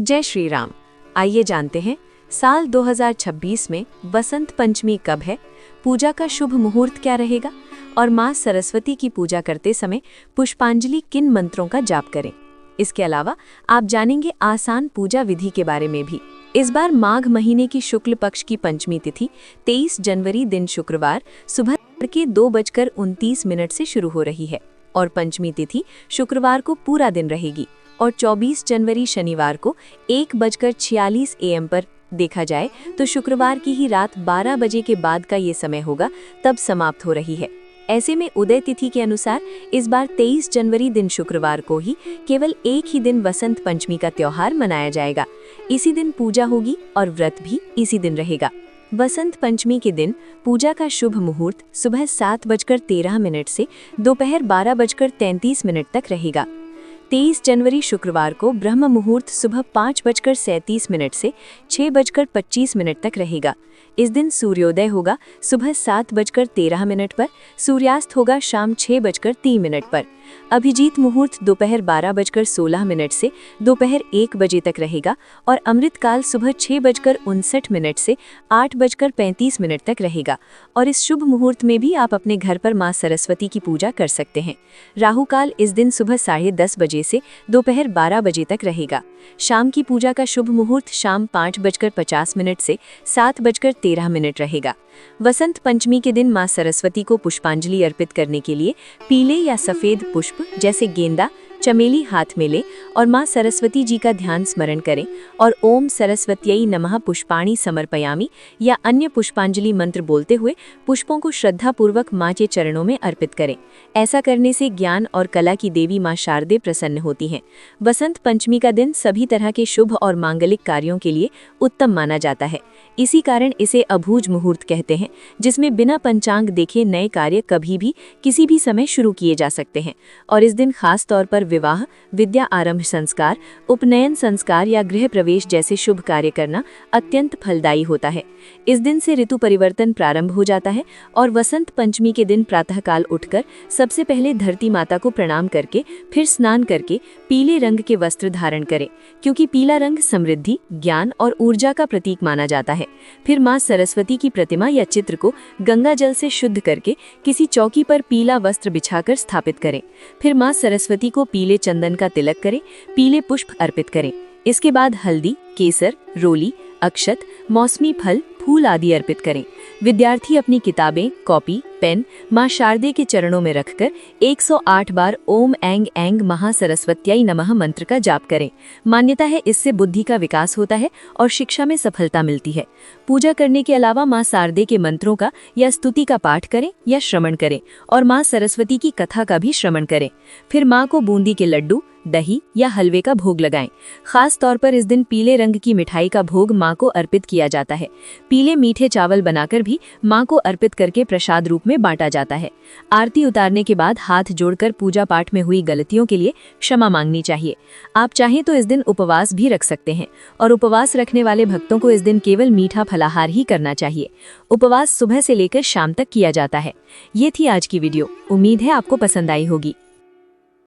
जय श्री राम। आइए जानते हैं साल 2026 में बसंत पंचमी कब है, पूजा का शुभ मुहूर्त क्या रहेगा और माँ सरस्वती की पूजा करते समय पुष्पांजलि किन मंत्रों का जाप करें। इसके अलावा आप जानेंगे आसान पूजा विधि के बारे में भी। इस बार माघ महीने की शुक्ल पक्ष की पंचमी तिथि 23 जनवरी दिन शुक्रवार सुबह के 2:29 से शुरू हो रही है और पंचमी तिथि शुक्रवार को पूरा दिन रहेगी और 24 जनवरी शनिवार को 1:46 AM पर देखा जाए तो शुक्रवार की ही रात 12 बजे के बाद का ये समय होगा, तब समाप्त हो रही है। ऐसे में उदय तिथि के अनुसार इस बार 23 जनवरी दिन शुक्रवार को ही केवल एक ही दिन वसंत पंचमी का त्योहार मनाया जाएगा। इसी दिन पूजा होगी और व्रत भी इसी दिन रहेगा। वसंत पंचमी के दिन पूजा का शुभ मुहूर्त सुबह 7:13 से दोपहर 12:33 तक रहेगा। 23 जनवरी शुक्रवार को ब्रह्म मुहूर्त सुबह 5:37 से 6:25 तक रहेगा। इस दिन सूर्योदय होगा सुबह 7:13 पर, सूर्यास्त होगा शाम 6:03 पर। अभिजीत मुहूर्त दोपहर 12:16 से दोपहर 1 बजे तक रहेगा और अमृतकाल सुबह 6:59 से 8:35 तक रहेगा। और इस शुभ मुहूर्त में भी आप अपने घर पर माँ सरस्वती की पूजा कर सकते हैं। राहु काल इस दिन सुबह 10:30 बजे से दोपहर 12 बजे तक रहेगा। शाम की पूजा का शुभ मुहूर्त शाम 5:50 से 7:13 रहेगा। वसंत पंचमी के दिन माँ सरस्वती को पुष्पांजलि अर्पित करने के लिए पीले या सफेद पुष्प जैसे गेंदा, चमेली हाथ में लें और माँ सरस्वती जी का ध्यान स्मरण करें और ओम सरस्वत्यै नमः पुष्पाणि समर्पयामि या अन्य पुष्पांजलि मंत्र बोलते हुए पुष्पों को श्रद्धापूर्वक माँ के चरणों में अर्पित करें। ऐसा करने से ज्ञान और कला की देवी माँ शारदे प्रसन्न होती हैं। वसंत पंचमी का दिन सभी तरह के शुभ और मांगलिक कार्यों के लिए उत्तम माना जाता है। इसी कारण इसे अभूज मुहूर्त कहते हैं, जिसमें बिना पंचांग देखे नए कार्य कभी भी किसी भी समय शुरू किए जा सकते हैं। और इस दिन खास तौर पर विवाह, विद्या आरंभ संस्कार, उपनयन संस्कार या गृह प्रवेश जैसे शुभ कार्य करना अत्यंत फलदायी होता है। इस दिन से ऋतु परिवर्तन प्रारंभ हो जाता है और वसंत पंचमी के दिन प्रातःकाल उठकर सबसे पहले धरती माता को प्रणाम करके फिर स्नान करके पीले रंग के वस्त्र धारण करें, क्योंकि पीला रंग समृद्धि, ज्ञान और ऊर्जा का प्रतीक माना जाता है। फिर माँ सरस्वती की प्रतिमा या चित्र को गंगा जल से शुद्ध करके किसी चौकी पर पीला वस्त्र बिछाकर स्थापित करें। फिर माँ सरस्वती को पीले चंदन का तिलक करें, पीले पुष्प अर्पित करें। इसके बाद हल्दी, केसर, रोली, अक्षत, मौसमी फल, फूल आदि अर्पित करें। विद्यार्थी अपनी किताबें, कॉपी, पेन माँ शारदे के चरणों में रखकर 108 बार ओम ऐंग ऐंग महासरस्वत्यै नमः मंत्र का जाप करें। मान्यता है इससे बुद्धि का विकास होता है और शिक्षा में सफलता मिलती है। पूजा करने के अलावा माँ शारदे के मंत्रों का या स्तुति का पाठ करें या श्रवण करें और माँ सरस्वती की कथा का भी श्रवण करें। फिर माँ को बूंदी के लड्डू, दही या हलवे का भोग लगाएं। खास तौर पर इस दिन पीले रंग की मिठाई का भोग माँ को अर्पित किया जाता है। पीले मीठे चावल बनाकर भी माँ को अर्पित करके प्रसाद रूप में बांटा जाता है। आरती उतारने के बाद हाथ जोड़कर पूजा पाठ में हुई गलतियों के लिए क्षमा मांगनी चाहिए। आप चाहें तो इस दिन उपवास भी रख सकते हैं और उपवास रखने वाले भक्तों को इस दिन केवल मीठा फलाहार ही करना चाहिए। उपवास सुबह से लेकर शाम तक किया जाता है। ये थी आज की वीडियो। उम्मीद है आपको पसंद आई होगी।